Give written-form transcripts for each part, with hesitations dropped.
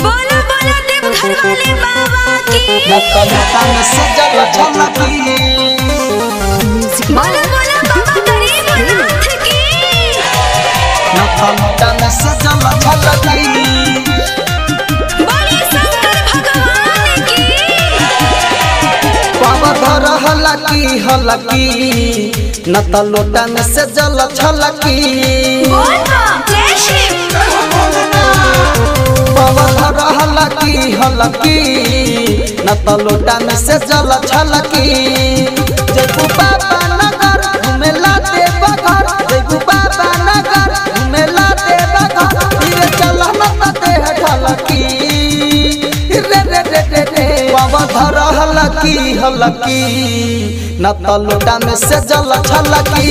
बोला बोला देवघर वाले बाबा की। बोला बोला बाबा गरीबनाथ की। बोलिए शंकर भगवान की। बाबा धर हलकी हलकी न त लोटा में से जल छलकी। जय शिव। बाबा धर हलकी हलकी न त लोटा में से जल छलकी। जयबू बाबा नगर घुमेला देवघर, जयबू बाबा नगर घुमेला देवघर। धीरे चल न त देह ढलकी रे रे रे रे रे। बाबा धर हलकी हलकी न त लोटा में से जल छलकी।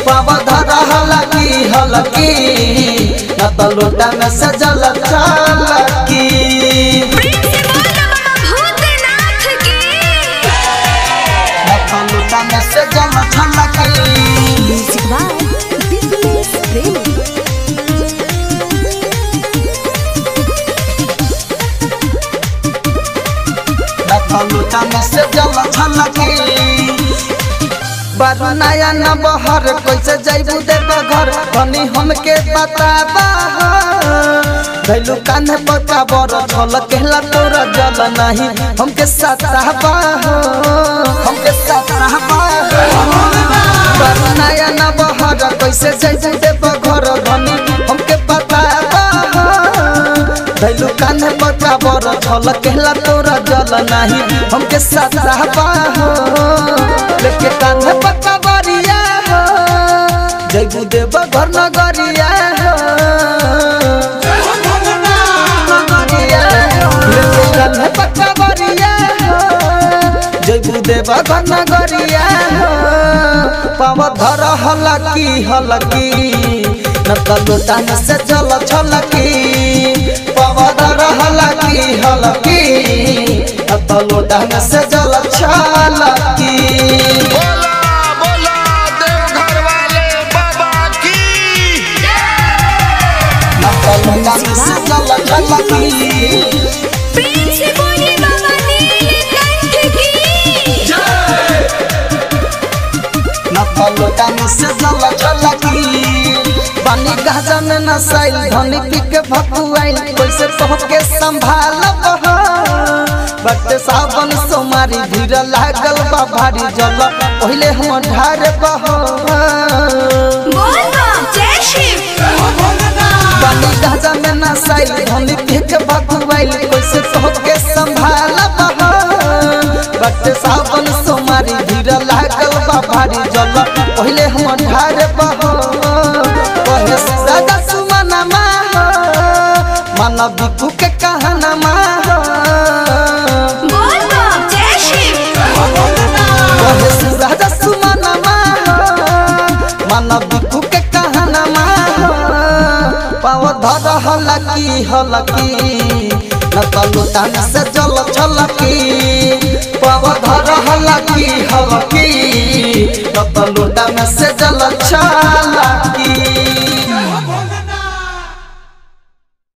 बाबा धर हलकी हलकी न त लोटा में से जल छलकी। भूतनाथ की। न त लोटा में से जल छलकी। लोटा में से जल छलकी। बारू नया न बहर कैसे जैबू देवघर धनी हमके बताबा। धैलू कान्हे पका बर छल कहला तोरा जल नहीं हमके सताबा। हमके सताबा। बारू नया न बहर कैसे जैबू देवघर धनी हमके बताबा। धैलू कान्हे पका बर छल कहला तोरा जल नहीं हमके सताबा। लेके कान्हे पका बरिया हो जैबू देवघर नगरिया हो। लेके कान्हे पका बरिया हो जैबू देवघर नगरिया हो। पावा धर हलकी हलकी न त लोटा में से जल छलकी। पावा धर हलकी हलकी न त लोटा में से जल छलकी। बोला बोला देवघर वाले बाबा की। न त लोटा में से जल छलकी। प्रेम से बोलिए बाबा नीलकंठ की। न त लोटा में से जल छलकी। पानी गाजा में नसाइल धनी पी के भकुआइल कैसे तोहके संभालब हो। बटे सावन सोमारी भीड़ लागल बा भारी जल पहले हम ढार बहो। जय शिव। पानी गाजा में नसाइल धनी पी के भकुआइल कैसे तोहके संभालब हो। बटे सावन सोमारी भीड़ लागल बा भारी जल पहले हम ढार बहो। राजा सुमन माहो मन बिकू के कहना माहो। जय शिव। राजा सुमन माहो मन बिकू के कहना माहो। पाव धर हलकी हलकी न त लोटा में से जल छलकी। पाव धर हलकी हलकी न त लोटा में से